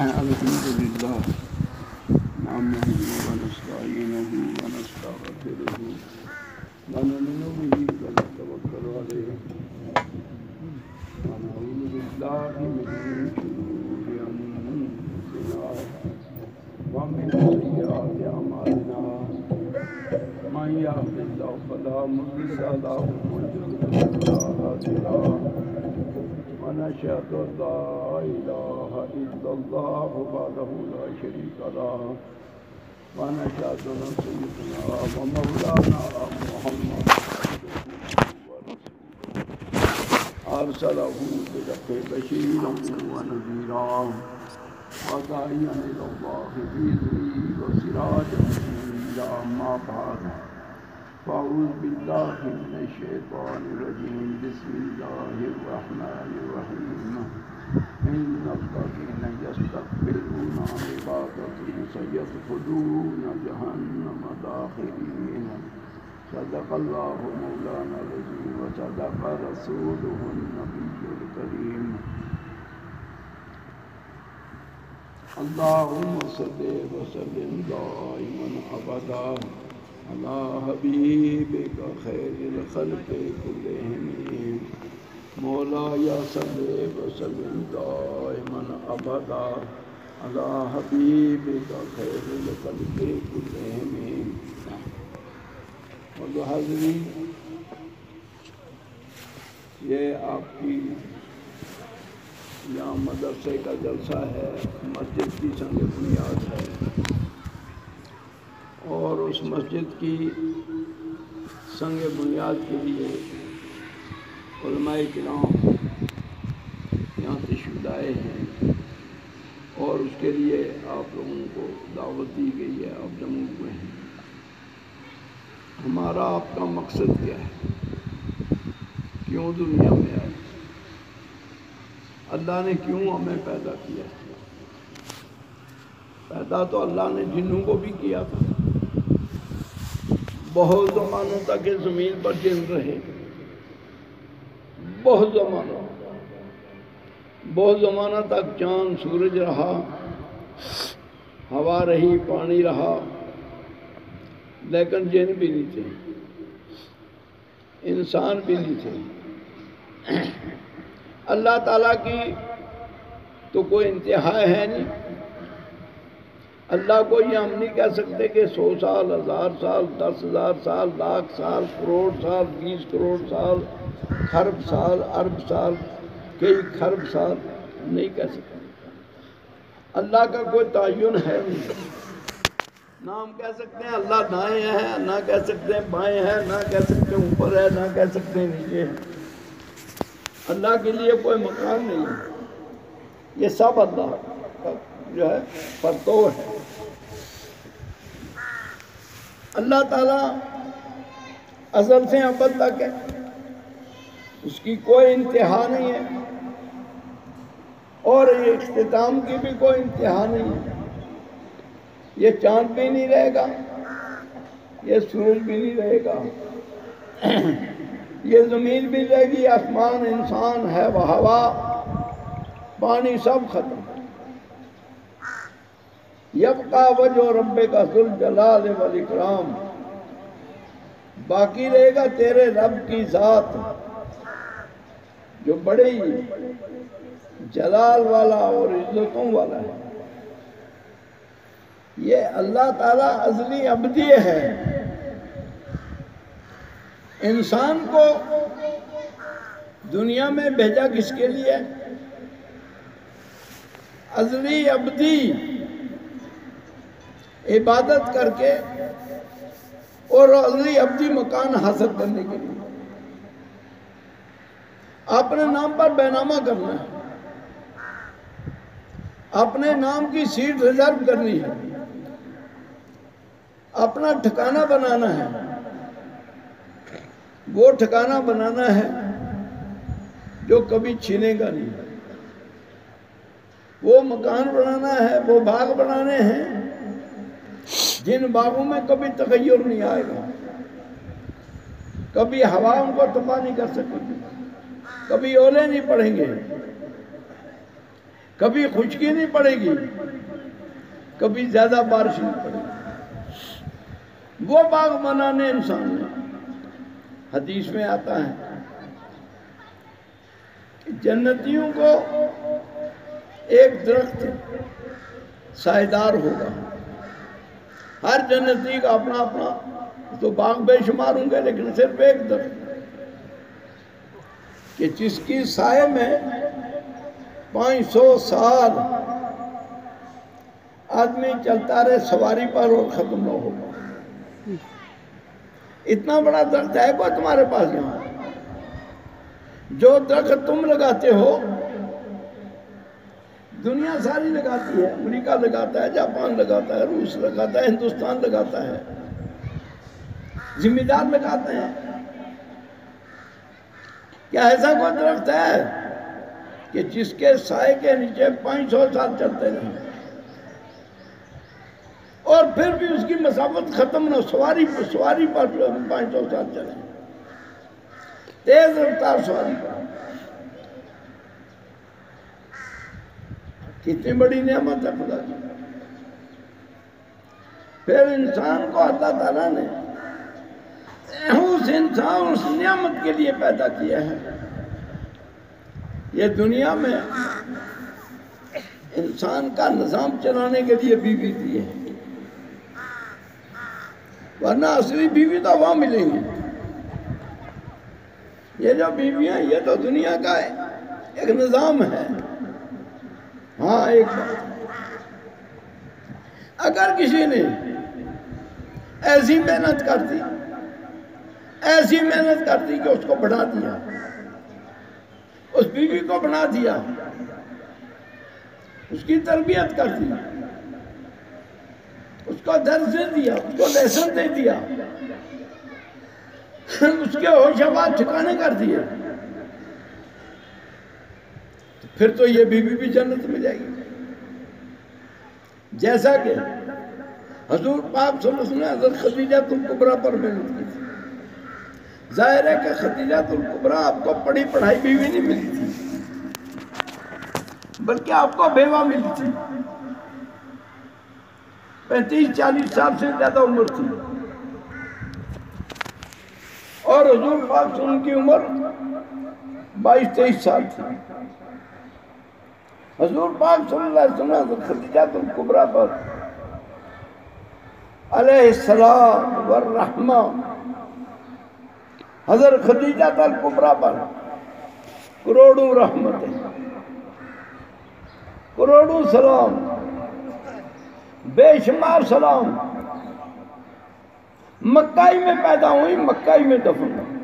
الحمد لله نحمده ونستعينه ونستغفره ونؤمن به ونتوكل عليه ونعوذ بالله من شرور أنفسنا ومن سيئات أعمالنا من يهد الله فلا مضل له ومن يضلل فلا هادي له ونشهد أن لا إله إلا الله وحده لا شريك له ونشهد أن سيدنا ومولانا محمد أرسله بالحق بشيرا ونذيرا وداعيا إلى الله بإذنه وسراجا منيرا أما بعد فأعوذ بالله من الشيطان الرجيم بسم الله الرحمن الرحيم إن الذين يستكبرون عن عبادتي سيدخلون جهنم داخرين صدق الله مولانا العظيم وصدق رسوله النبي الكريم اللهم صل وسلم دائما أبدا على حبيبك خير الخلق كلهم مولاي صل وسلم دائما أبدا على حبيبك خير الخلق كلهم. اور حاضرین، یہ آپ کی یہاں مدرسے کا جلسہ ہے، مسجد کی سنگ بنیاد ہے، اور اس مسجد کی سنگ بنیاد کے لیے علماء کرام یہاں تشریف لائے ہیں، اور اس کے لیے آپ لوگوں کو دعوت دی گئی ہے، آپ جمع ہوئے ہیں. ہمارا آپ کا مقصد کیا ہے؟ کیوں دنیا میں آئے؟ اللہ نے کیوں ہمیں پیدا کیا؟ پیدا تو اللہ نے جنوں کو بھی کیا تھا. بہت زمانوں تک یہ زمین پر جن رہے، بہت زمانہ تک چاند سورج رہا، ہوا رہی، پانی رہا، لیکن جن بھی نہیں تھے، انسان بھی نہیں تھے. اللہ تعالیٰ کی تو کوئی انتہا ہے نہیں. اللہ کو یہ ہم نہیں کہہ سکتے کہ 100 سال، 1000 سال، 10,000 سال، لاکھ سال، کروڑ سال، 20 کروڑ سال، خرب سال، ارب سال، کئی خرب سال نہیں کہہ سکتے. اللہ کا کوئی تعین ہے نہیں. نہ ہم کہہ سکتے ہیں اللہ دائیں ہے، نہ کہہ سکتے ہیں بائیں ہے، نہ کہہ سکتے ہیں اوپر ہے، نہ کہہ سکتے ہیں نیچے ہے. اللہ کے لیے کوئی مقام نہیں ہے. یہ سب اللہ کا جو ہے پرتو ہے. اللہ تعالیٰ ازل سے ابد تک ہے، اس کی کوئی انتہا نہیں ہے، اور یہ اختتام کی بھی کوئی انتہا نہیں ہے. یہ چاند بھی نہیں رہے گا، یہ سورج بھی نہیں رہے گا، یہ زمین بھی رہے گی، آسمان، انسان ہے، وہ ہوا، پانی، سب ختم. یبقى وجہ ربک ذو الجلال والاکرام، باقی رہے گا تیرے رب کی ذات جو بڑے ہی جلال والا اور عزتوں والا ہے. یہ اللہ تعالیٰ ازلی ابدی ہے. انسان کو دنیا میں بھیجا کس کے لیے؟ ازلی ابدی عبادت کر کے اور ازلی ابدی مکان حاصل کرنے کے لیے. اپنے نام پر بینامہ کرنا ہے، اپنے نام کی سیٹ ریزرو کرنی ہے، اپنا ٹھکانہ بنانا ہے. وہ ٹھکانہ بنانا ہے جو کبھی چھینے گا نہیں. وہ مکان بنانا ہے، وہ باغ بنانے ہیں جن باغوں میں کبھی تغیر نہیں آئے گا، کبھی ہوا ان کو تباہ نہیں کر سکے گی، کبھی اولے نہیں پڑیں گے. کبھی خشکی نہیں پڑے گی، کبھی زیادہ بارش نہیں پڑے گی۔ وہ باغ بنانے انسان نے، حدیث میں آتا ہے کہ جنتیوں کو ایک درخت سائیدار ہوگا، ہر جنتی کا اپنا اپنا تو باغ بے شمار ہوں گے، لیکن صرف ایک درخت کہ جس کی سائے میں 500 سال آدمی چلتا رہے سواری پر اور ختم نہ ہوگا۔ اتنا بڑا درخت ہے کوئی تمہارے پاس یہاں؟ جو درخت تم لگاتے ہو دنیا ساری لگاتی ہے، امریکہ لگاتا ہے، جاپان لگاتا ہے، روس لگاتا ہے، ہندوستان لگاتا ہے، ذمہ دار لگاتے ہیں۔ کیا ایسا کوئی درخت ہے کہ جس کے سائے کے نیچے 500 سال چلتے رہیں اور پھر بھی اس کی مسافت ختم نہ، سواری پر 500 سال چلیں، تیز رفتار سواری پر؟ کتنی بڑی نعمت ہے خدا کی۔ پھر انسان کو اللہ تعالیٰ نے اس نعمت کے لیے پیدا کیا ہے۔ یہ دنیا میں انسان کا نظام چلانے کے لیے بیوی دی ہے، ورنہ اصلی بیوی تو وہاں ملیں گی۔ یہ جو بیویاں یہ تو دنیا کا ایک نظام ہے۔ ہاں ایک بات، اگر کسی نے ایسی محنت کرتی کہ اس کو بڑھا دیا، اس بیوی کو بنا دیا، اس کی تربیت کر دی، اس کو درس دے دیا، اس کو لیسن دے دیا، اس کے ہوش حواس ٹھکانے کر دیے، پھر تو یہ بیوی بھی جنت میں جائے گی۔ جیسا کہ حضور پاک صلی اللہ علیہ وسلم نے حضرت خدیجہ الکبریٰ پر محنت کی تھی۔ ظاہر ہے کہ خدیجہ الکبریٰ آپ کو پڑھی پڑھائی بیوی نہیں ملی تھی، بلکہ آپ کو بیوہ ملی تھی۔ 35-40 سال سے زیادہ عمر تھی، اور حضور پاک صلی اللہ علیہ وسلم کی عمر 22-23 سال تھی۔ حضور پاک صلی اللہ علیہ وسلم حضرت خدیجہ الکبریٰ پر علیہ السلام والرحمہ، حضرت خدیجہ الکبریٰ پر کروڑوں رحمتیں، کروڑوں سلام، بے شمار سلام۔ مکہ ہی میں پیدا ہوئی، مکہ ہی میں دفن ہوئی،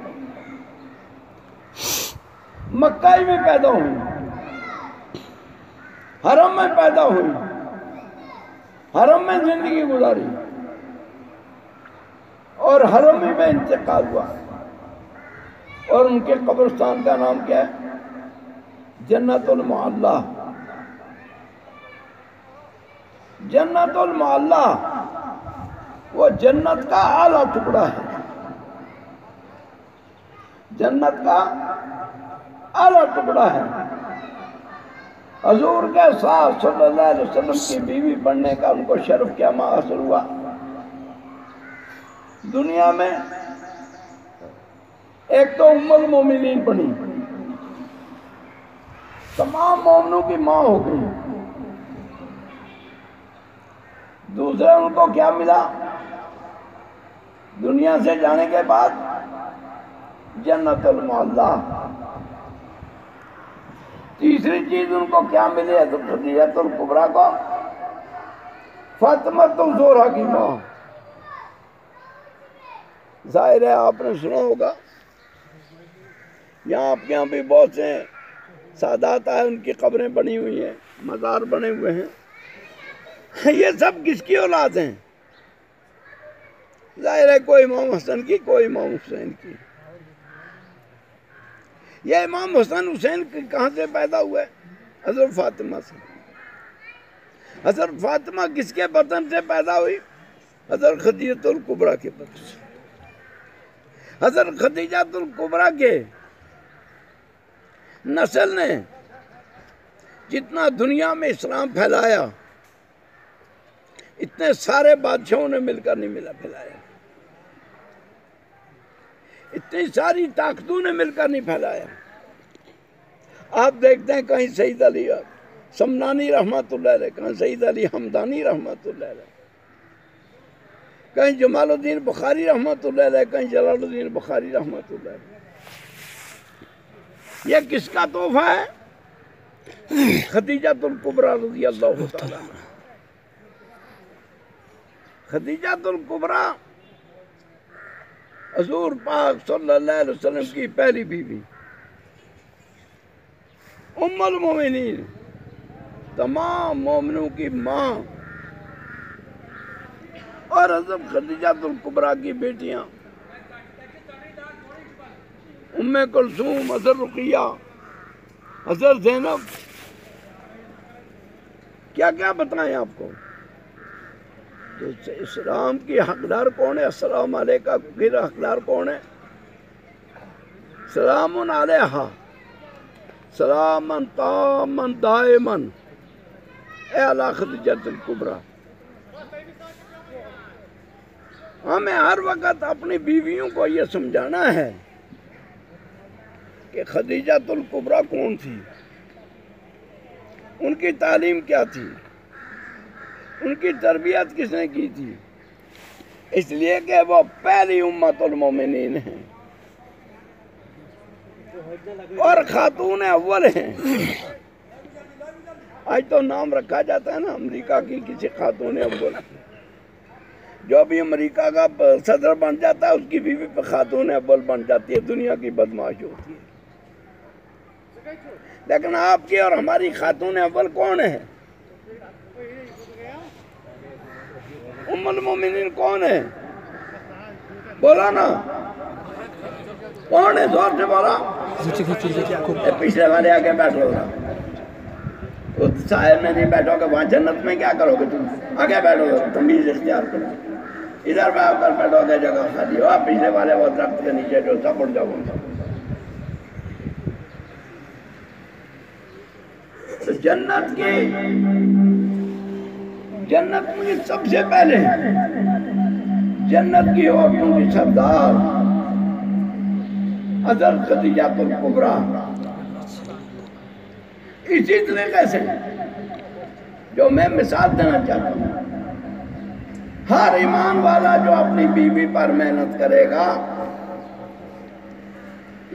مکہ ہی میں پیدا ہوئی، حرم میں پیدا ہوئی، حرم میں زندگی گزاری، اور حرم میں انتقال ہوا۔ اور ان کے قبرستان کا نام کیا ہے؟ جنت المعلیٰ۔ جنت المعلیٰ وہ جنت کا اعلیٰ ٹکڑا ہے، جنت کا اعلیٰ ٹکڑا ہے۔ حضور کے ساتھ صلی اللہ علیہ وسلم کی بیوی بننے کا ان کو شرف کیا حاصل ہوا۔ دنیا میں ایک تو ام المومنین بنی، تمام مومنوں کی ماں ہو گئی۔ دوسرے ان کو کیا ملا دنیا سے جانے کے بعد؟ جنت المعلیٰ۔ تیسری چیز ان کو کیا ملی حضرت خدیجہ الکبریٰ کو؟ فاطمہ الزہرا کی ماں۔ ظاہر ہے آپ نے سنا ہوگا، یہاں آپ کے یہاں بھی بہت سے سادات آئے، ان کی قبریں بنی ہوئی ہیں، مزار بنے ہوئے ہیں۔ یہ سب کس کی اولاد ہیں؟ ظاہر ہے کوئی امام حسن کی، کوئی امام حسین کی۔ یہ امام حسن حسین کہاں سے پیدا ہوئے؟ حضرت فاطمہ سے۔ حضرت فاطمہ کس کے بطن سے پیدا ہوئی؟ حضرت خدیجہ الکبریٰ کے بطن سے۔ حضرت خدیجہ الکبریٰ کے نسل نے جتنا دنیا میں اسلام پھیلایا اتنے سارے بادشاہوں نے مل کر نہیں پھیلایا، اتنی ساری طاقتوں نے مل کر نہیں پھیلایا۔ آپ دیکھتے ہیں کہیں سید علی سمنانی رحمت اللہ علیہ، کہیں سید علی حمدانی رحمت اللہ علیہ، کہیں جمال الدین بخاری رحمت اللہ علیہ، کہیں جلال الدین بخاری رحمت اللہ علیہ۔ یہ کس کا تحفہ ہے؟ خدیجہ الکبریٰ رضی اللہ تعالیٰ عنہ۔ خدیجہ الکبریٰ حضور پاک صلی اللہ علیہ وسلم کی پہلی بیوی، ام المومنین، تمام مومنوں کی ماں، اور حضرت خدیجہ الکبریٰ کی بیٹیاں ام کلثوم، حضرت رقیہ، حضرت زینب، کیا کیا بتائیں آپ کو۔ تو اسلام کی حقدار کون ہے؟ السلام علیکہ کی حقدار کون ہے؟ سلام علیہا سلامن تامن دائمن اے علی خدیجہ الکبریٰ۔ ہمیں ہر وقت اپنی بیویوں کو یہ سمجھانا ہے کہ خدیجہ الکبریٰ کون تھی، ان کی تعلیم کیا تھی، ان کی تربیت کس نے کی تھی، اس لیے کہ وہ پہلی امت المومنین ہیں اور خاتون اول ہیں۔ آج تو نام رکھا جاتا ہے نا امریکہ کی کسی خاتون اول، جو بھی امریکہ کا صدر بن جاتا ہے اس کی بیوی پہ خاتون اول بن جاتی ہے، دنیا کی بدمعاش ہوتی ہے۔ لیکن آپ کی اور ہماری خاتون اول کون ہے؟ ام المومنین کون ہے؟ بولا نا، کون ہے؟ زور سے بولا۔ پچھلے والے آگے بیٹھو گا، سائے میں نہیں بیٹھو گے، وہاں جنت میں کیا کرو گے؟ تم آگے بیٹھو گے، تمیز اختیار کرو، ادھر بیٹھو گے جگہ خالی ہو، آپ پچھلے والے وہ درخت کے نیچے جو سب اٹھ جاؤ۔ جنت میں سب سے پہلے جنت کی عورتوں کی سردار حضرت خدیجہ الکبریٰ۔ اسی طریقے سے جو میں مثال دینا چاہتا ہوں، ہر ایمان والا جو اپنی بیوی پر محنت کرے گا،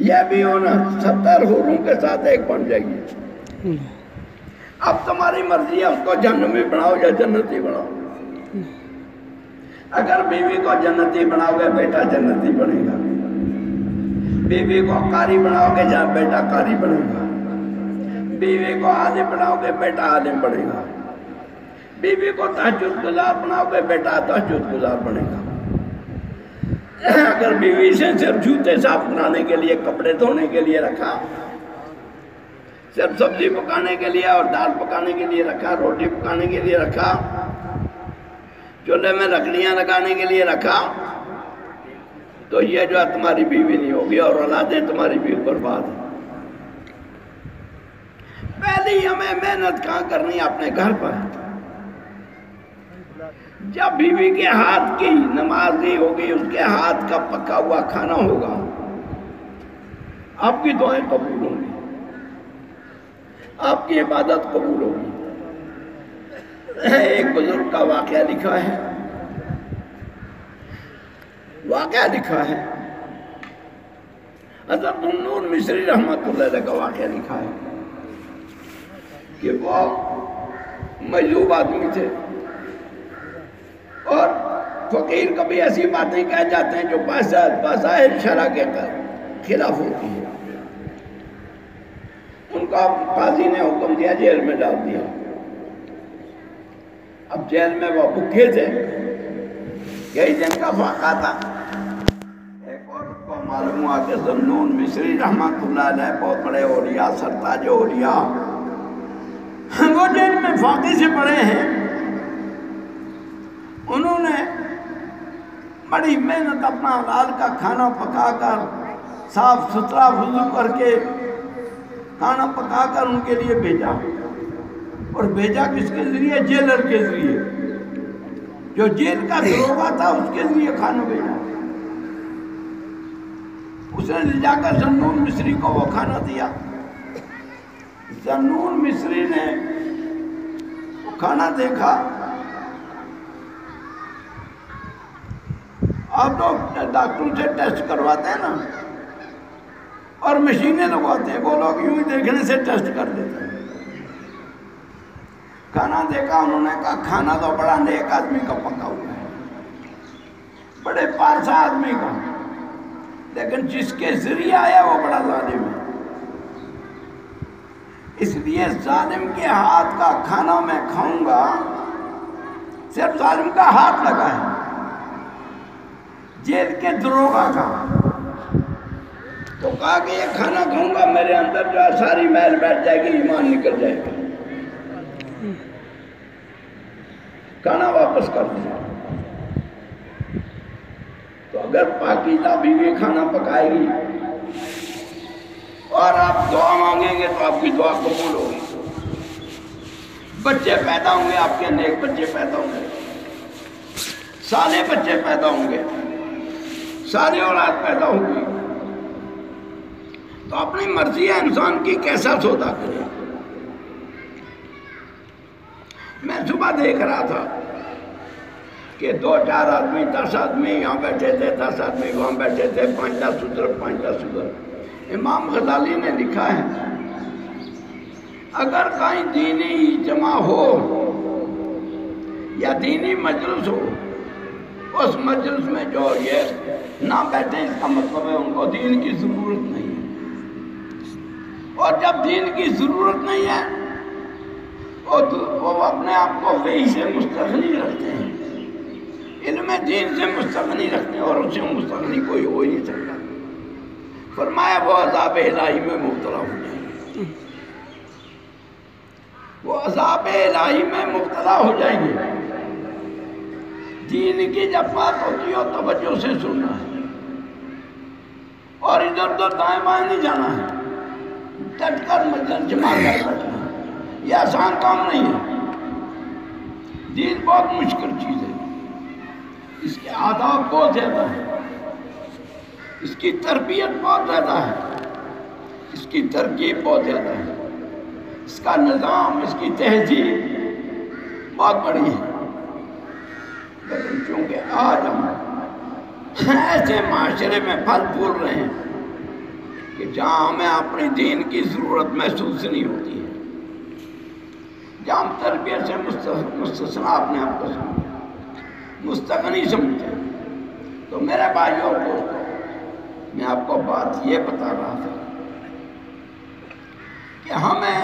یہ بھی انہیں 70 حوروں کے ساتھ ایک بن جائے گی۔ اب تمہاری مرضی ہے اس کو جہنمی بناؤ یا جنتی بناؤ۔ اگر بیوی کو جنتی بناؤ گے بیٹا جنتی بنے گا، بیوی کو قاری بناؤ گے جہاں بیٹا قاری بنے گا، بیوی کو عالم بناؤ گے بیٹا عالم بنے گا، بیوی کو تہجد گزار بناؤ گے بیٹا تہجد گزار بنے گا۔ اگر بیوی سے صرف جوتے صاف کرانے کے لیے، کپڑے دھونے کے لیے رکھا، صرف سبزی پکانے کے لیے اور دال پکانے کے لیے رکھا، روٹی پکانے کے لیے رکھا، چولہے میں لکڑیاں لگانے کے لیے رکھا، تو یہ جو ہے تمہاری بیوی نہیں ہوگی اور اولادیں تمہاری بیوی برباد ہیں۔ پہلی ہمیں محنت کہاں کرنی ہے؟ اپنے گھر پر۔ جب بیوی کے ہاتھ کی نمازی ہوگی، اس کے ہاتھ کا پکا ہوا کھانا ہوگا، آپ کی دعائیں قبول ہوں گی، آپ کی عبادت قبول ہوگی۔ ایک بزرگ کا واقعہ لکھا ہے، حضرت نور مصری رحمت اللہ علیہ کا واقعہ لکھا ہے کہ وہ مجذوب آدمی تھے اور فقیر کبھی ایسی باتیں کہہ جاتے ہیں جو بظاہر شرع کے خلاف ہوتی ہیں۔ ان کا قاضی نے حکم دیا، جیل میں ڈال دیا۔ اب جیل میں وہ بھوکے تھے، یہی دن کا فاقہ تھا۔ ایک عورت کو معلوم ہوا کہ ذنون مصری رحمت اللہ علیہ بہت بڑے اولیاء، سرتاج اولیاء، وہ جیل میں فاقے سے پڑے ہیں۔ انہوں نے بڑی محنت اپنا حلال کا کھانا پکا کر، صاف ستھرا وضو کر کے کھانا پکا کر ان کے لیے بھیجا۔ اور بھیجا کس کے ذریعے؟ جیلر کے ذریعے، جو جیل کا دروغہ تھا اس کے ذریعے کھانا بھیجا۔ اس نے لے جا کر ذنون مصری کو وہ کھانا دیا۔ ذنون مصری نے وہ کھانا دیکھا۔ آپ لوگ ڈاکٹر سے ٹیسٹ کرواتے ہیں نا، اور مشینیں لگواتے ہیں، وہ لوگ یوں ہی دیکھنے سے ٹیسٹ کر دیتے ہیں۔ کھانا دیکھا، انہوں نے کہا کھانا تو بڑا نیک آدمی کا پکا ہوا ہے، بڑے پارسا آدمی کا، لیکن جس کے ذریعے آیا وہ بڑا ظالم ہے، اس لیے ظالم کے ہاتھ کا کھانا میں کھاؤں گا۔ صرف ظالم کا ہاتھ لگا ہے، جیل کے دروغہ کا، تو کہا کہ یہ کھانا کھاؤں گا، میرے اندر جو ہے ساری میل بیٹھ جائے گی، ایمان نکل جائے گا، کھانا واپس کر دیا۔ تو اگر پاکیزہ بیوی کھانا پکائے گی اور آپ دعا مانگیں گے تو آپ کی دعا قبول ہوگی، بچے پیدا ہوں گے، آپ کے نیک بچے پیدا ہوں گے، صالح بچے پیدا ہوں گے، ساری اولاد پیدا ہوگی، تو اپنی مرضی ہے انسان کی کیسا سودا کرے۔ میں صبح دیکھ رہا تھا کہ 2-4 آدمی 10 آدمی یہاں بیٹھے تھے، 10 آدمی وہاں بیٹھے تھے، 5-10 ادھر 5-10 ادھر۔ امام غزالی نے لکھا ہے اگر کہیں دینی جمع ہو یا دینی مجلس ہو، اس مجلس میں جو یہ نہ بیٹھے، اس کا مطلب ہے ان کو دین کی ضرورت نہیں ہے، اور جب دین کی ضرورت نہیں ہے وہ اپنے آپ کو وہی سے مستغنی رکھتے ہیں، علم دین سے مستغنی رکھتے ہیں، اور اس سے مستغنی کوئی ہو ہی نہیں سکتا۔ فرمایا وہ عذاب الہی میں مبتلا ہو جائیں گے، وہ عذاب الہی میں مبتلا ہو جائیں گے۔ دین کی جب بات ہوتی ہو توجہ سے سننا ہے، اور ادھر ادھر دائیں بائیں نہیں جانا ہے، ڈٹ کر مجلس جمع کر بیٹھنا ہے۔ یہ آسان کام نہیں ہے، دین بہت مشکل چیز ہے، اس کے آداب بہت زیادہ ہے، اس کی تربیت بہت زیادہ ہے، اس کی ترکیب بہت زیادہ ہے، اس کا نظام، اس کی تہذیب بہت بڑی ہے، لیکن چونکہ آج ہم ایسے معاشرے میں پھل پھول رہے ہیں کہ جہاں ہمیں اپنی دین کی ضرورت محسوس نہیں ہوتی ہے، جہاں ہم تربیت سے مستثنا اپنے آپ کو سمجھیں، مستغنی سمجھیں، تو میرے بھائیوں اور دوستوں، میں آپ کو بات یہ بتا رہا تھا کہ ہمیں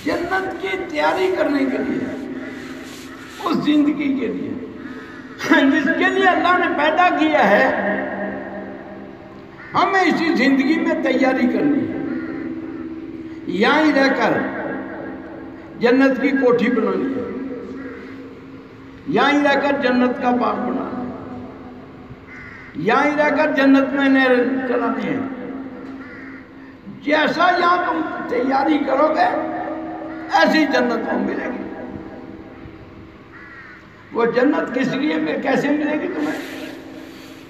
جنت کی تیاری کرنے کے لیے، اس زندگی کے لیے جس کے لیے اللہ نے پیدا کیا ہے، ہمیں اسی زندگی میں تیاری کرنی ہے، یہیں رہ کر جنت کی کوٹھی بنانی ہے، یہیں رہ کر جنت کا باغ بنانا ہے، یہیں رہ کر جنت میں نہر چلانی ہے۔ جیسا یہاں تم تیاری کرو گے ایسی جنت کو ملے گی۔ وہ جنت کس لیے کیسے ملے گی تمہیں؟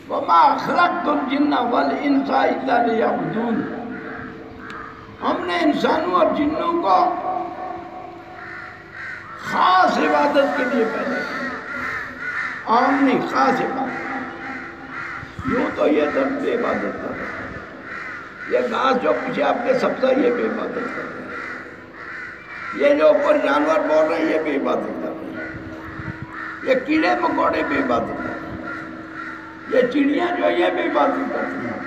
وَمَا خَلَقْتُ الْجِنَّ وَالْإِنسَ إِلَّا لِيَعْبُدُونِ، ہم نے انسانوں اور جنوں کو خاص عبادت کے لیے پیدا کیا، عام نہیں، خاص عبادت۔ یوں تو یہ درخت بے عبادت کر رہا ہے، یہ گھاس جو پیچھے آپ کے سبزہ یہ بے عبادت کر رہے ہیں، یہ جو اوپر جانور بول رہے ہیں یہ بے عبادت کر رہے ہیں، یہ کیڑے مکوڑے بے عبادت کر رہے ہیں، یہ چڑیاں جو یہ بے عبادت کرتی ہیں۔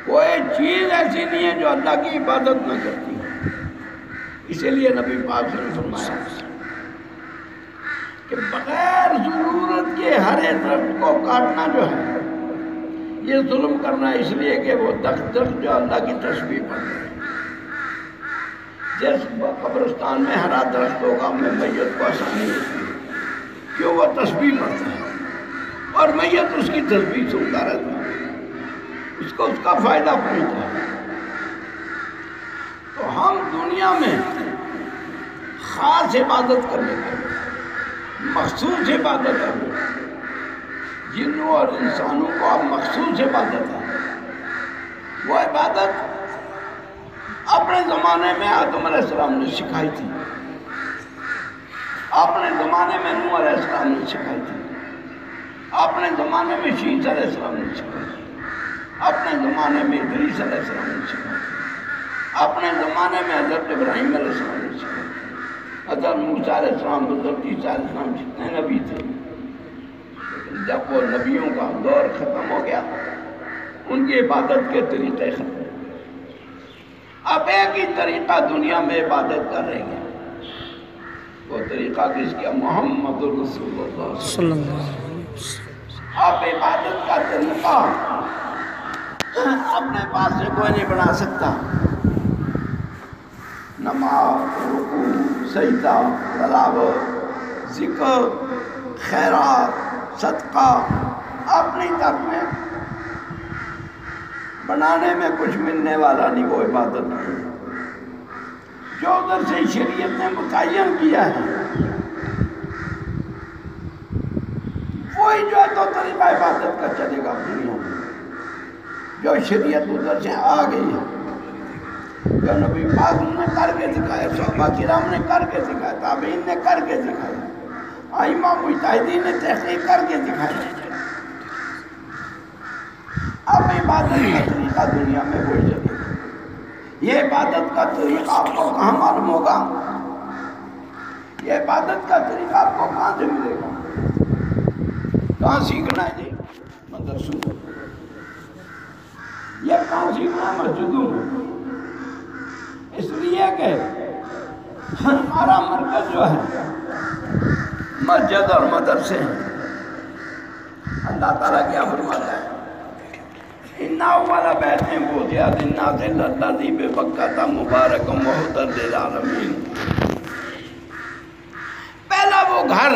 کوئی چیز ایسی نہیں ہے جو اللہ کی عبادت نہ کرتی ہے۔ اسی لیے نبی پاک صلی اللہ علیہ وسلم نے فرمایا کہ بغیر ضرورت کے ہر درخت کو کاٹنا جو ہے یہ ظلم کرنا، اس لیے کہ وہ درخت جو اللہ کی تسبیح پڑھ رہے ہیں۔ جس قبرستان میں ہرا درخت ہوگا میں میت کو آسانی ہوتی ہے کہ وہ تسبیح پڑھتا ہے، اور میت اس کی تسبیح سنتا رہتا ہے، اس کو اس کا فائدہ پہنچتا ہے۔ تو ہم دنیا میں خاص عبادت کرنے کے لیے، مخصوص عبادت ہے، جنوں اور انسانوں کو اب مخصوص عبادت ہے۔ وہ عبادت اپنے زمانے میں آدم علیہ السلام نے سکھائی تھی، اپنے زمانے میں نوح علیہ السلام نے سکھائی تھی، اپنے زمانے میں شیس علیہ السلام نے سکھائی تھی، اپنے زمانے میں ادریس علیہ السلام نے سکھائی تھی، اپنے زمانے میں حضرت ابراہیم علیہ السلام نے سکھائی تھی، حضرت موسیٰ علیہ السلام، حضرت عیسیٰ علیہ السلام، جتنے نبی تھے، لیکن جب وہ نبیوں کا دور ختم ہو گیا ان کی عبادت کے طریقے ختم ہو گئے۔ اب ایک ہی طریقہ دنیا میں عبادت کر رہے ہیں، وہ طریقہ کس کیا؟ محمد رسول اللہ صلی اللہ علیہ وسلم۔ اب عبادت کا طریقہ اپنے پاس سے کوئی نہیں بنا سکتا۔ نماز، رکوع، سجدہ، تلاوت، ذکر، خیرات، صدقہ اپنی طرف میں بنانے میں کچھ ملنے والا نہیں، وہ عبادت نہیں۔ جو ادھر سے شریعت نے متعین کیا ہے وہی جو ہے تو طریقہ عبادت کا چلے گا دنیا میں۔ جو شریعت ادھر سے آ گئی ہے، جو نبی پاک نے کر کے دکھایا، صحابہ کرام نے کر کے دکھایا، تابعین نے کر کے دکھایا، ائمہ مجتہدین نے تحقیق کر کے دکھایا، اب عبادت کا طریقہ دنیا میں وہی چلے گا۔ یہ عبادت کا طریقہ آپ کو کہاں معلوم ہوگا؟ یہ عبادت کا طریقہ آپ کو کہاں سے ملے گا؟ کہاں سیکھنا ہے جی؟ مدرسوں میں۔ یہ کہاں سیکھنا ہے؟ مسجدوں میں۔ اس لیے کہ ہمارا مرکز جو ہے مسجد اور مدرسے ہیں۔ اللہ تعالیٰ کیا فرماتا ہے؟ اِنَّ أَوَّلَ بَيْتٍ وُضِعَ لِلنَّاسِ لَلَّذِي بِبَكَّةَ مُبَارَكًا وَهُدًى لِّلْعَالَمِينَ۔ پہلا وہ گھر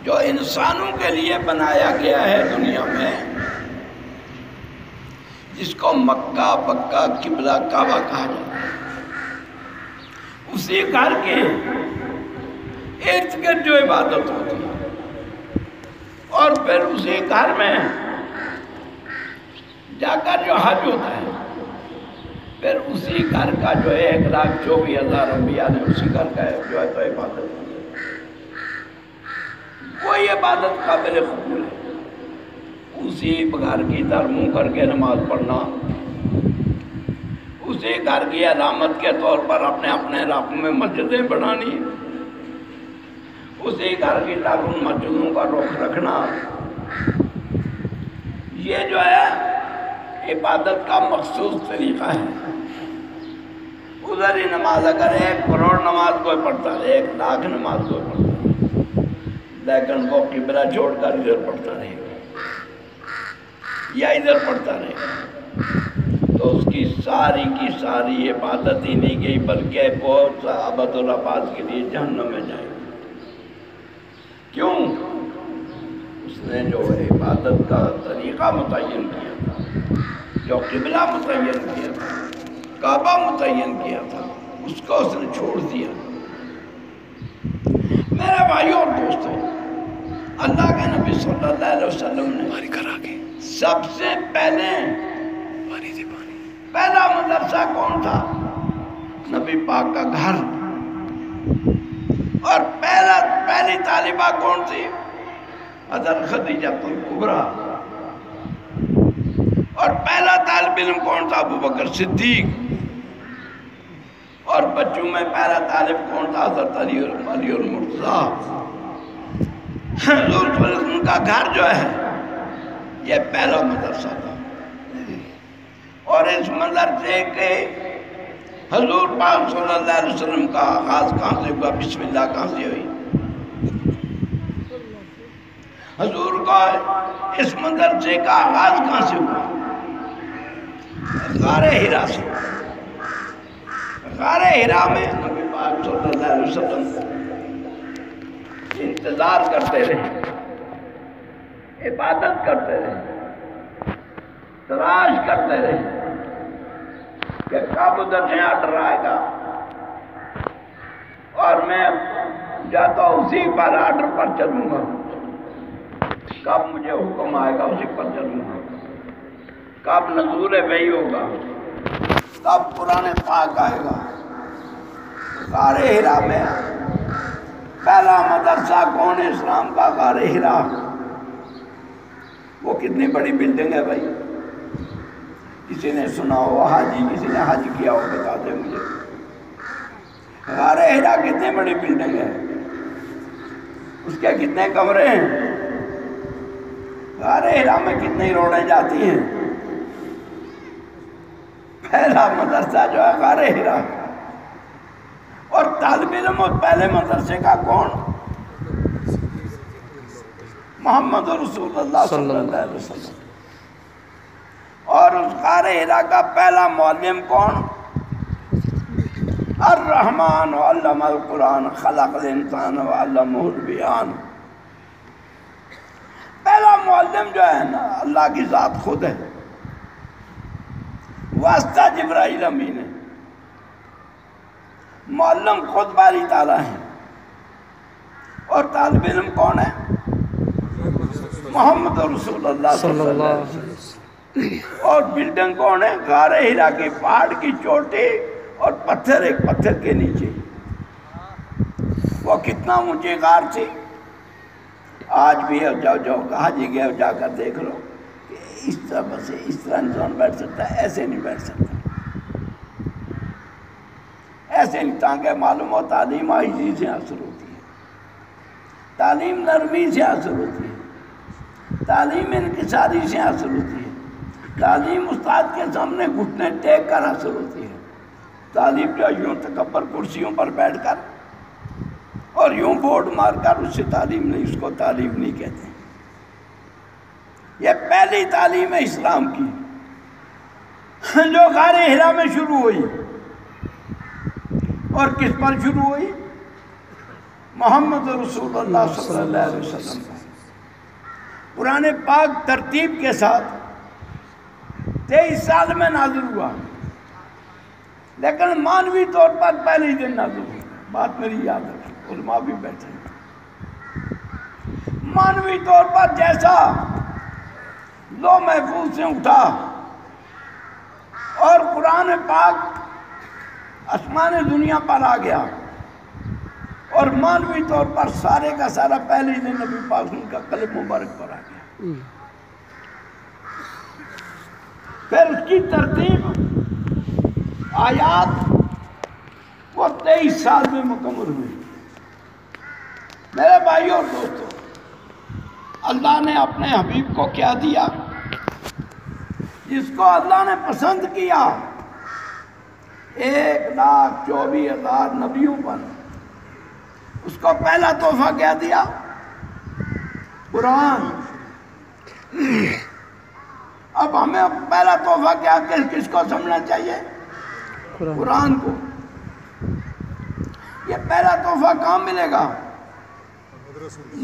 جو انسانوں کے لیے بنایا گیا ہے دنیا میں، جس کو مکہ، بکہ، قبلہ، کعبہ کہا جاتا ہے، اسی گھر کے ارد گرد جو عبادت ہوتی ہے، اور پھر اسی گھر میں جا کر جو حج ہوتا ہے، پھر اسی گھر کا جو 1,24,000 انبیاء نے اسی گھر کا جو ہے تو عبادت ہوتی ہے۔ وہی عبادت قابل قبول ہے، اسی گھر کی طرح منہ کر کے نماز پڑھنا، اسی گھر کی علامت کے طور پر اپنے اپنے علاقوں میں مسجدیں بنانی، اسی گھر کی طرح ان مسجدوں کا رخ رکھنا، یہ جو ہے عبادت کا مخصوص طریقہ ہے۔ ادھر ہی نماز اگر 1 کروڑ نماز کوئی پڑھتا ہے، 1,00,000 نماز کوئی پڑھتا ہے، لیکن وہ قبلہ چھوڑ کر ادھر پڑھتا رہے گا یا ادھر پڑھتا رہے گا، تو اس کی ساری عبادت ہی نہیں گئی، بلکہ بہت سا ابد الآباد کے لیے جہنم میں جائے گا۔ کیوں؟ اس نے جو عبادت کا طریقہ متعین کیا تھا، جو قبلہ متعین کیا تھا، کعبہ متعین کیا تھا، اس کو اس نے چھوڑ دیا۔ میرے بھائیوں اور دوستوں، اللہ کے نبی صلی اللہ علیہ وسلم نے سب سے پہلا مدرسہ کون تھا؟ نبی پاک کا گھر۔ اور پہلی طالبہ کون تھی؟ حضرت خدیجہ الکبریٰ۔ اور پہلا طالب علم کون تھا؟ ابو بکر صدیق۔ اور بچوں میں پہلا طالب کون تھا؟ حضرت علی المرتضیٰ۔ حضور صلی اللہ علیہ وسلم کا گھر جو ہے یہ پہلا مدرسہ تھا۔ اور اس مدرسے کے حضور پاک صلی اللہ علیہ وسلم کا آغاز کہاں سے ہوا؟ بسم اللہ کہاں سے ہوئی؟ حضور کا اس مدرسے کا آغاز کہاں سے ہوا؟ غار حرا سے۔ غار حرا میں نبی پاک صلی اللہ علیہ وسلم انتظار کرتے رہے، عبادت کرتے رہے، تلاش کرتے رہے کہ کب ادھر سے آرڈر آئے گا، اور میں جاتا اسی پر آرڈر پر چلوں گا، کب مجھے حکم آئے گا اسی پر چلوں گا، کب نزول وحی ہوگا، کب قرآن پاک آئے گا۔ غار ہرا میں پہلا مدرسہ کون ہے اسلام کا؟ غار ہرا۔ وہ کتنی بڑی بلڈنگ ہے بھائی؟ کسی نے سنا ہو حاجی، کسی نے حج کیا ہو بتا دے مجھے۔ غار ہرا کتنی بڑی بلڈنگ ہے؟ اس کے کتنے کمرے ہیں؟ غار ہرا میں کتنی روڈیں جاتی ہیں؟ پہلا مدرسہ جو ہے غار ہرا۔ اور طالب علم پہلے مدرسے کا کون؟ محمد رسول اللہ صلی اللہ علیہ وسلم۔ اور اس غار ہرا کا پہلا معلم کون؟ الرحمن علم القرآن خلق الانسان وعلمہ البیان۔ پہلا معلم جو ہے نا اللہ کی ذات خود ہے، واسطہ جبرائیل امین ہے، معلم خود باری تعالیٰ ہے۔ اور طالب علم کون ہے؟ محمد رسول اللہ صلی اللہ علیہ وسلم۔ اور بلڈنگ کون ہے؟ غار ہرا کی پہاڑ کی چوٹی اور پتھر ایک پتھر کے نیچے۔ وہ کتنا اونچی غار تھی؟ آج بھی جاؤ حاجی گئے جا کر دیکھ لو کہ اس طرح بسے اس طرح انسان بیٹھ سکتا ہے، ایسے نہیں بیٹھ سکتا، ایسے نہیں۔ تاکہ معلوم ہو تعلیم عاجزی سے حاصل ہوتی ہے، تعلیم نرمی سے حاصل ہوتی ہے، تعلیم انکساری سے حاصل ہوتی ہے، تعلیم استاد کے سامنے گھٹنے ٹیک کر حاصل ہوتی ہے۔ تعلیم جو یوں تکبر کرسیوں پر بیٹھ کر اور یوں بورڈ مار کر، اس سے تعلیم نہیں، اس کو تعلیم نہیں کہتے۔ یہ پہلی تعلیم ہے اسلام کی جو غار ہرا میں شروع ہوئی۔ اور کس پر شروع ہوئی؟ محمد رسول اللہ صلی اللہ علیہ وسلم۔ قرآن پاک ترتیب کے ساتھ 23 سال میں نازل ہوا، لیکن مانوی طور پر پہلے ہی دن نازل ہوا۔ بات میری یاد رکھیں، علماء بھی بیٹھے ہیں۔ مانوی طور پر جیسا لو محفوظ سے اٹھا اور قرآن پاک آسمان دنیا پر آ گیا، اور مانوی طور پر سارے کا سارا پہلے ہی دن نبی پاک کا قلب مبارک پر آ گیا۔ پھر اس کی ترتیب آیات وہ 23 سال میں مکمل ہوئی۔ میرے بھائی اور دوستو، اللہ نے اپنے حبیب کو کیا دیا؟ جس کو اللہ نے پسند کیا 1,24,000 نبیوں پر، اس کو پہلا تحفہ کیا دیا؟ قرآن۔ اب ہمیں پہلا تحفہ کیا کس کو سمجھنا چاہیے؟ قرآن کو۔ یہ پہلا تحفہ کہاں ملے گا؟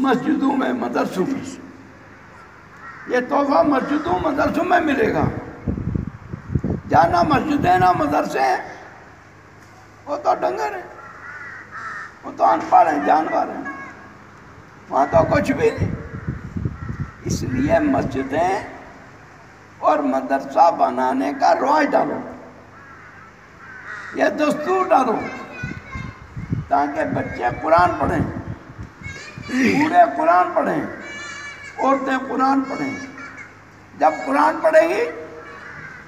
مسجدوں میں، مدرسوں میں۔ یہ تحفہ مسجدوں مدرسوں میں ملے گا۔ جانا مسجد ہے نہ مدرسے ہیں، وہ تو ڈنگر ہیں، وہ تو ان پڑھ ہیں، جانور ہیں، وہاں تو کچھ بھی نہیں۔ اس لیے مسجدیں اور مدرسہ بنانے کا رواج ڈالو، یہ دستور ڈالو، تاکہ بچے قرآن پڑھیں، بوڑھے قرآن پڑھیں، عورتیں قرآن پڑھیں۔ جب قرآن پڑھیں گی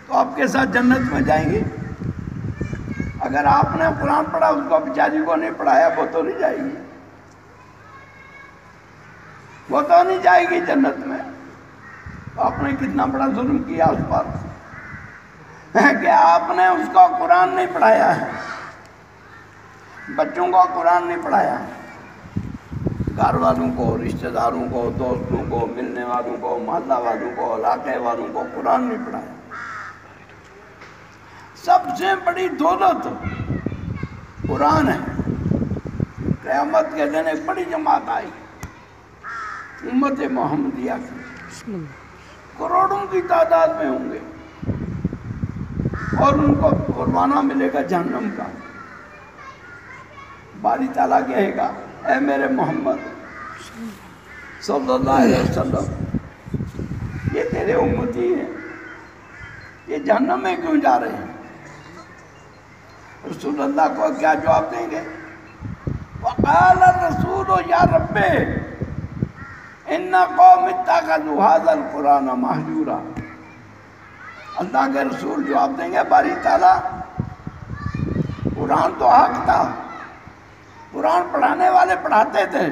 تو آپ کے ساتھ جنت میں جائیں گی۔ اگر آپ نے قرآن پڑھا، اس کو بیچاری کو نہیں پڑھایا، وہ تو نہیں جائے گی، وہ تو نہیں جائے گی جنت میں۔ آپ نے کتنا بڑا ظلم کیا اس پر کہ آپ نے اس کو قرآن نہیں پڑھایا ہے، بچوں کو قرآن نہیں پڑھایا ہے، گھر والوں کو، رشتہ داروں کو، دوستوں کو، ملنے والوں کو، محلہ والوں کو، علاقے والوں کو قرآن نہیں پڑھایا۔ سب سے بڑی دولت قرآن ہے۔ قیامت کے دن ایک بڑی جماعت آئی، امت محمدیہ کی، کروڑوں کی تعداد میں ہوں گے، اور ان کو قربانہ ملے گا جہنم کا۔ باری تعالیٰ کہے گا اے میرے محمد صلی اللہ علیہ وسلم یہ تیرے امتی ہیں، یہ جہنم میں کیوں جا رہے ہیں؟ رسول اللہ کو کیا جواب دیں گے؟ وقال الرسول یا رب ان قوم اتخذوا هذا القرآن مہجورا۔ اللہ کے رسول جواب دیں گے باری تعالیٰ قرآن تو حق تھا، قرآن پڑھانے والے پڑھاتے تھے،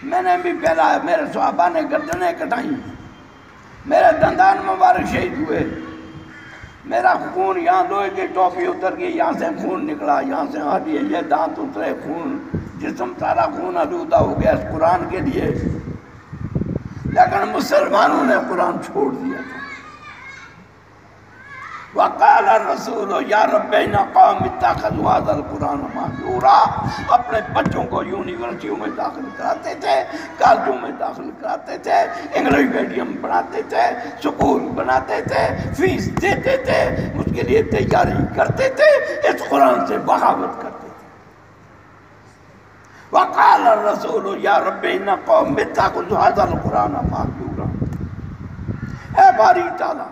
میں نے بھی پھیلا، میرے صحابہ نے گردنیں کٹائیں، میرے دندان مبارک شہید ہوئے، میرا خون یہاں لوہے کی ٹوپی اتر گئی، یہاں سے خون نکلا، یہاں سے ہڈی، یہ دانت اترے، خون، جسم سارا خون آلودہ ہو گیا اس قرآن کے لیے، لیکن مسلمانوں نے قرآن چھوڑ دیا تھا۔ وقال الرسول یا رب ان قوم اتخذوا هذا القرآن مہجورا۔ اپنے بچوں کو یونیورسٹیوں میں داخل کراتے تھے، کالجوں میں داخل کراتے تھے، انگلش میڈیم بناتے تھے، سکول بناتے تھے، فیس دیتے تھے، اس کے لیے تیاری کرتے تھے، اس قرآن سے بغاوت کرتے تھے۔ وقال الرسول یا رب ان قوم اتخذوا هذا القرآن مہجورا۔ اے باری تعالیٰ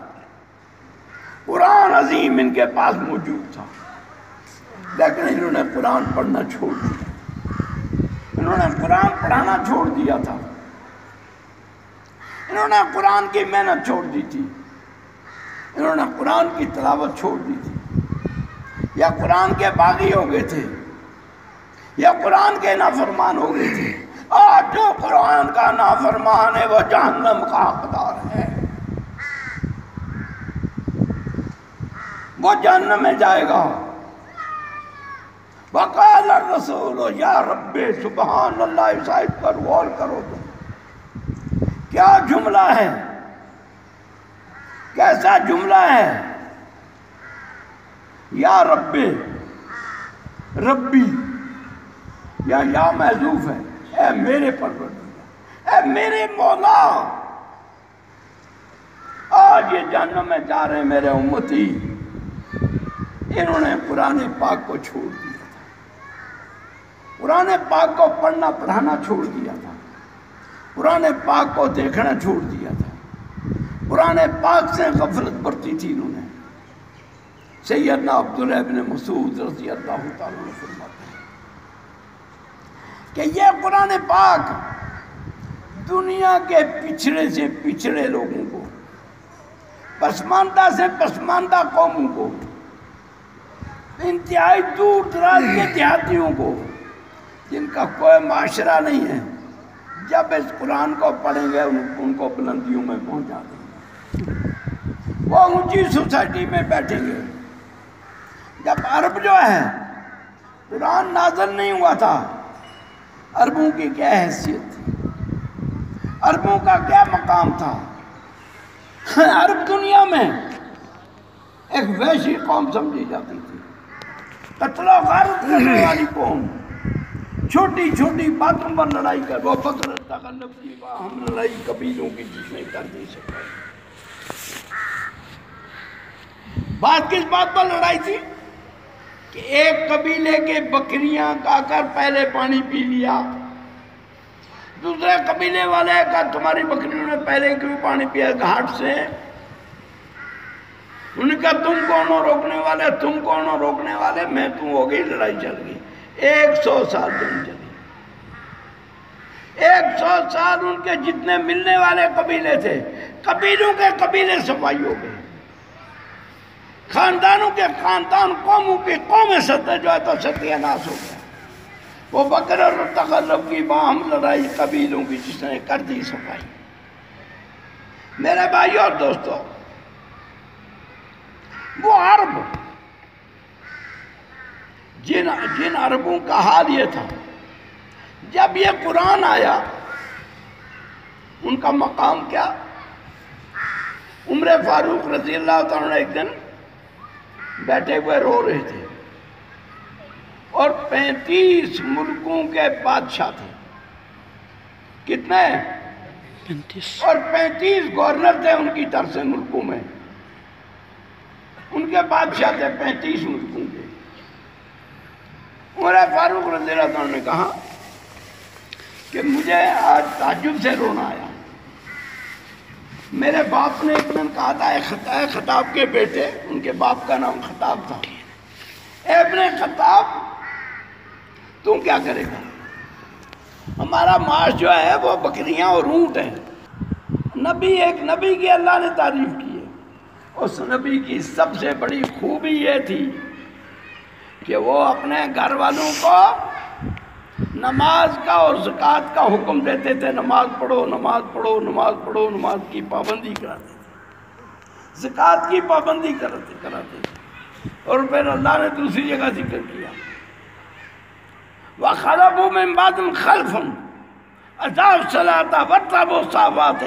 قرآن عظیم ان کے پاس موجود تھا، لیکن انہوں نے قرآن پڑھنا چھوڑ دیا، انہوں نے قرآن پڑھانا چھوڑ دیا تھا، انہوں نے قرآن کی محنت چھوڑ دی تھی، انہوں نے قرآن کی تلاوت چھوڑ دی تھی، یا قرآن کے باغی ہو گئے تھے، یا قرآن کے نافرمان ہو گئے تھے۔ آج جو قرآن کا نافرمان ہے وہ جہنم کا حقدار ہے، وہ جہنم میں جائے گا۔ وقال الرسول یا رب سبحان اللہ، اس آیت پر غور کرو تو کیا جملہ ہے، کیسا جملہ ہے؟ یا رب، ربی یا محذوف ہے، اے میرے پروردگار، اے میرے مولا۔ آج یہ جہنم میں جا رہے میرے امتی، انہوں نے قرآن پاک کو چھوڑ دیا تھا، قرآن پاک کو پڑھنا پڑھانا چھوڑ دیا تھا، قرآن پاک کو دیکھنا چھوڑ دیا تھا، قرآن پاک سے غفلت برتی تھی انہوں نے۔ سیدنا عبداللہ بن مسعود رضی اللہ تعالیٰ عنہ فرماتے ہیں کہ یہ قرآن پاک دنیا کے پچھڑے سے پچھڑے لوگوں کو، پسماندہ سے پسماندہ قوموں کو، انتہائی دور دراز کے دیہاتیوں کو، جن کا کوئی معاشرہ نہیں ہے، جب اس قرآن کو پڑھیں گے ان کو بلندیوں میں پہنچا دیں گے، وہ اونچی سوسائٹی میں بیٹھیں گے۔ جب عرب جو ہے قرآن نازل نہیں ہوا تھا، عربوں کی کیا حیثیت تھی، عربوں کا کیا مقام تھا؟ عرب دنیا میں ایک وحشی قوم سمجھی جاتی تھی، قتل و غارت کرنے والی قوم، چھوٹی چھوٹی باتوں پر لڑائی کر، وہ فقر تغلب کی باہم لڑائی قبیلوں کی جس نے کر دی سکتا۔ بات کس بات پر لڑائی تھی کہ ایک قبیلے کے بکریاں کا کر پہلے پانی پی لیا، دوسرے قبیلے والے کا تمہاری بکریوں نے پہلے کیوں پانی پیا گھاٹ سے؟ ان کا تم کون ہو روکنے والے، تم کون ہو روکنے والے، میں تم ہو گئی، لڑائی چل گئی، 100 سال جنگ چلی، 100 سال ان کے جتنے ملنے والے قبیلے تھے، قبیلوں کے قبیلے صفائی ہو گئے، خاندانوں کے خاندان، قوموں کی قومیں سطح جو ہے تو ستیہ ناش ہو گیا۔ وہ بکر اور تغلب کی باہم لڑائی قبیلوں کی جس نے کر دی صفائی۔ میرے بھائی اور دوستو، وہ عرب جن عربوں کا حال یہ تھا، جب یہ قرآن آیا ان کا مقام کیا؟ عمر فاروق رضی اللہ تعالیٰ ایک دن بیٹھے ہوئے رو رہے تھے، اور 35 ملکوں کے بادشاہ تھے، کتنے؟ 35، اور 35 گورنر تھے ان کی طرف سے ملکوں میں، ان کے بادشاہ تھے 35 ملکوں کے۔ عمر فاروق رضی اللہ عنہ نے کہا کہ مجھے آج تعجب سے رونا آیا. میرے باپ نے ایک دن کہا تھا اے خطاب کے بیٹے، ان کے باپ کا نام خطاب تھا، اے ابن خطاب تم کیا کرے گا؟ ہمارا معاش جو ہے وہ بکریاں اور اونٹ ہیں. ایک نبی کی اللہ نے تعریف کی ہے. اس نبی کی سب سے بڑی خوبی یہ تھی کہ وہ اپنے گھر والوں کو نماز کا اور زکوٰۃ کا حکم دیتے تھے. نماز پڑھو، نماز پڑھو، نماز پڑھو. نماز کی پابندی کراتے تھے، زکوٰۃ کی پابندی کراتے تھے. اور پھر اللہ نے دوسری جگہ ذکر کیا وَخَلَفُوا مِن بَعْدِهِمْ خَلْفٌ أَضَاعُوا الصَّلَاةَ وَاتَّبَعُوا الشَّهَوَاتِ.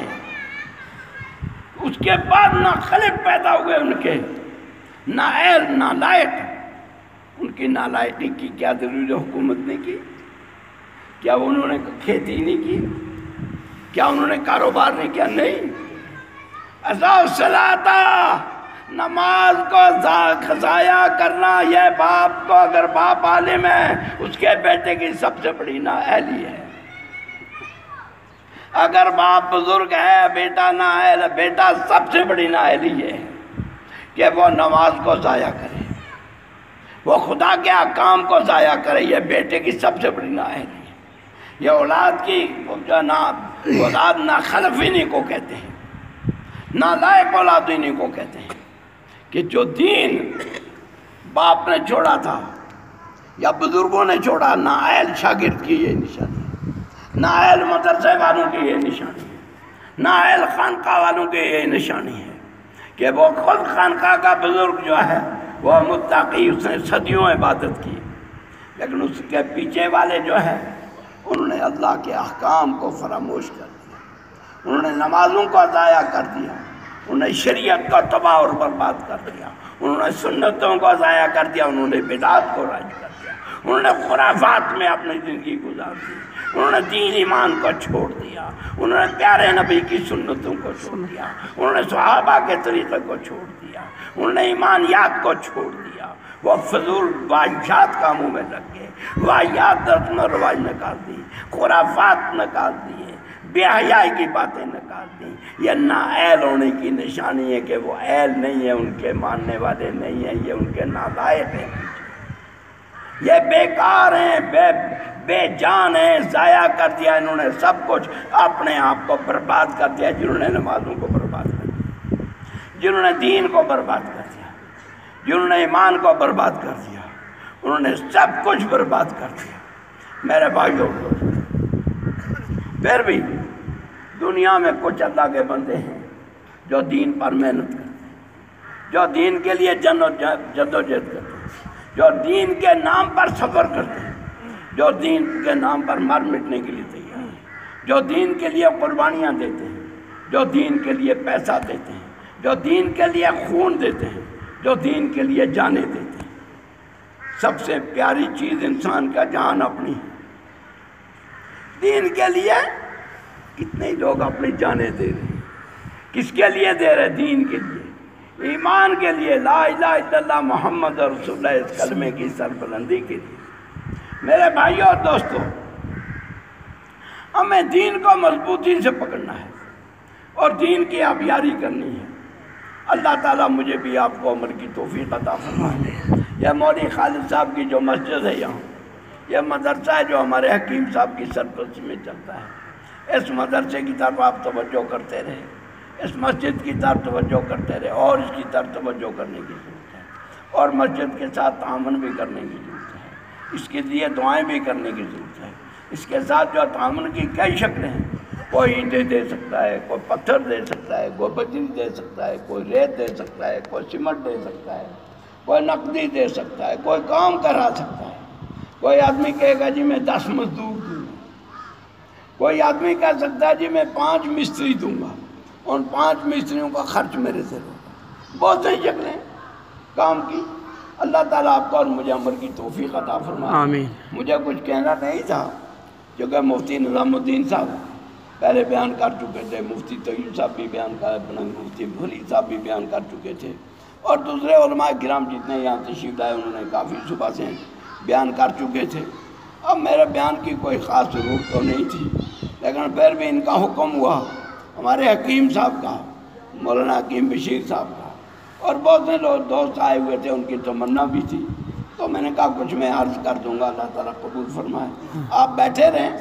اس کے بعد نہ خلف پیدا ہوئے ان کے، نہ اہل نہ لائق. ان کی نالائقی کی کیا ضروری حکومت نے کی؟ کیا انہوں نے کھیتی نہیں کی؟ کیا انہوں نے کاروبار نہیں کیا؟ نہیں. أَضَاعُوا الصَّلَاةَ، نماز کو ضائع کرنا. یہ باپ کو، اگر باپ عالم ہے، اس کے بیٹے کی سب سے بڑی نااہلی ہے. اگر باپ بزرگ ہے، بیٹا نااہل، بیٹا سب سے بڑی نااہلی ہے کہ وہ نماز کو ضائع کرے، وہ خدا کے احکام کو ضائع کرے. یہ بیٹے کی سب سے بڑی نااہلی ہے. یہ اولاد کی اولاد ناخلف انہیں کو کہتے ہیں، نالائق اولاد انہیں کو کہتے ہیں کہ جو دین باپ نے چھوڑا تھا یا بزرگوں نے چھوڑا. نااہل شاگرد کی یہ نشانی ہے، نااہل مدرسے والوں کی یہ نشانی ہے، نااہل خانقاہ والوں کی یہ نشانی ہے کہ وہ خود خانقاہ کا بزرگ جو ہے وہ متقی، اس نے صدیوں عبادت کی، لیکن اس کے پیچھے والے جو ہیں انہوں نے اللہ کے احکام کو فراموش کر دیا. انہوں نے نمازوں کو ضائع کر دیا، انہوں نے شریعت کو تباہ اور برباد کر دیا، انہوں نے سنتوں کو ضائع کر دیا، انہوں نے بدعات کو رائج کر دیا، انہوں نے خرافات میں اپنی زندگی گزار دی، انہوں نے دین ایمان کو چھوڑ دیا، انہوں نے پیارے نبی کی سنتوں کو چھوڑ دیا، انہوں نے صحابہ کے طریقے کو چھوڑ دیا، انہوں نے ایمانیات کو چھوڑ دیا. وہ فضول واحشات کاموں میں لگ گئے، واحیات رسم و رواج نکال دی، خرافات نکال دیے، بے حیائی کی باتیں نکال دیں. یہ نااہل ہونے کی نشانی ہے کہ وہ اہل نہیں ہے، ان کے ماننے والے نہیں ہیں، یہ ان کے نالائق ہیں، یہ بیکار ہیں، بے جان ہیں. ضائع کر دیا انہوں نے سب کچھ، اپنے آپ کو برباد کر دیا. جنہوں نے نمازوں کو برباد کر دیا، جنہوں نے دین کو برباد کر دیا، جنہوں نے ایمان کو برباد کر دیا، انہوں نے سب کچھ برباد کر دیا. میرے بھائیوں، پھر بھی دنیا میں کچھ اللہ کے بندے ہیں جو دین پر محنت کرتے ہیں، جو دین کے لیے جد و جہد کرتے ہیں، جو دین کے نام پر سفر کرتے ہیں، جو دین کے نام پر مر مٹنے کے لیے تیار ہیں، جو دین کے لیے قربانیاں دیتے ہیں، جو دین کے لیے پیسہ دیتے ہیں، جو دین کے لیے خون دیتے ہیں، جو دین کے لیے جانیں دیتے ہیں. سب سے پیاری چیز انسان کا جان اپنی ہے. دین کے لیے کتنے لوگ اپنی جانیں دے رہے ہیں. کس کے لیے دے رہے ہیں؟ دین کے لیے، ایمان کے لیے، لا الہ الا اللہ محمد رسول اللہ، اس کلمے کی سربلندی کے لیے. میرے بھائیوں اور دوستوں، ہمیں دین کو مضبوطی سے پکڑنا ہے اور دین کی آبیاری کرنی ہے. اللہ تعالیٰ مجھے بھی آپ کو عمر کی توفیق عطا فرمائے. یہ مولوی خالد صاحب کی جو مسجد ہے، یہاں یہ مدرسہ ہے جو ہمارے حکیم صاحب کی سرپرستی میں چلتا ہے. اس مدرسے کی طرف آپ توجہ کرتے رہے، اس مسجد کی طرف توجہ کرتے رہے، اور اس کی طرف توجہ کرنے کی ضرورت ہے، اور مسجد کے ساتھ تعاون بھی کرنے کی ضرورت ہے، اس کے لیے دعائیں بھی کرنے کی ضرورت ہے. اس کے ساتھ جو تعاون کی کئی شکلیں ہیں، کوئی اینٹیں دے سکتا ہے، کوئی پتھر دے سکتا ہے، کوئی بجری دے سکتا ہے، کوئی ریت دے سکتا ہے، کوئی سیمنٹ دے سکتا ہے، کوئی نقدی دے سکتا ہے، کوئی کام کرا سکتا ہے. کوئی آدمی کہے گا جی میں 10 مزدور دوں گا، کوئی آدمی کہہ سکتا ہے جی میں 5 مستری دوں گا، ان 5 مستریوں کا خرچ میرے سے ہوگا. بہت سی شکلیں کام کی. اللہ تعالیٰ آپ کو اور مجھے عمل کی توفیق عطا فرمائے. آمین. مجھے کچھ کہنا نہیں تھا کیونکہ مفتی نظام الدین صاحب پہلے بیان کر چکے تھے، مفتی طیب صاحب بھی بیان کر، مفتی بھولی صاحب بھی بیان کر چکے تھے، اور دوسرے علماء کرام جتنے یہاں تشریف لائے انہوں نے کافی صبح سے بیان کر چکے تھے. اب میرے بیان کی کوئی خاص ضرورت تو نہیں تھی، لیکن پھر بھی ان کا حکم ہوا، ہمارے حکیم صاحب کا، مولانا حکیم بشیر صاحب کا، اور بہت سے لوگ دوست آئے ہوئے تھے، ان کی تمنا بھی تھی. تو میں نے کہا کچھ میں عرض کر دوں گا، اللہ تعالیٰ قبول فرمائے. آپ بیٹھے رہیں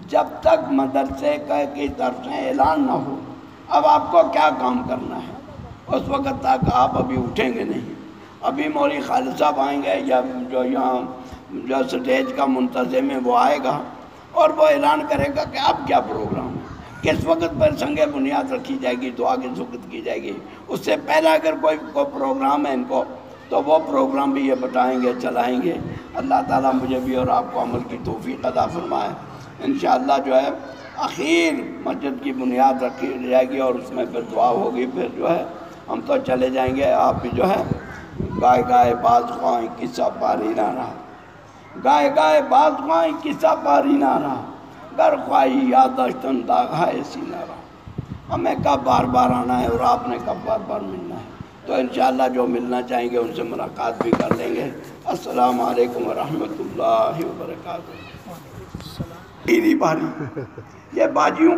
جب تک مدرسے کی طرف سے اعلان نہ ہو. اب آپ کو کیا کام کرنا ہے، اس وقت تک آپ ابھی اٹھیں گے نہیں. ابھی مولوی خالد صاحب آئیں گے، یا جو یہاں جو سٹیج کا منتظم ہے وہ آئے گا، اور وہ اعلان کرے گا کہ اب کیا پروگرام ہے، کس وقت پر سنگ بنیاد رکھی جائے گی، دعا کس وقت کی جائے گی. اس سے پہلے اگر کوئی پروگرام ہے ان کو، تو وہ پروگرام بھی یہ بتائیں گے، چلائیں گے. اللہ تعالیٰ مجھے بھی اور آپ کو عمل کی توفیق عطا فرمائے. انشاءاللہ جو ہے اخیر مسجد کی بنیاد رکھی جائے گی، اور اس میں پھر دعا ہوگی. پھر جو ہے ہم تو چلے جائیں گے. آپ بھی جو ہے گائے گائے باز خواہیں قصہ پاری نہ رہا، گائے گائے باز خواہیں قصہ پاری نہ رہا، گر خواہی یاداشتن داغائے سینہ رہا. ہمیں کب بار بار آنا ہے، اور آپ نے کب بار بار ملنا ہے. تو انشاءاللہ جو ملنا چاہیں گے ان سے ملاقات بھی کر لیں گے. السلام علیکم ورحمۃ اللہ وبرکاتہ. پیری باری یہ باجیوں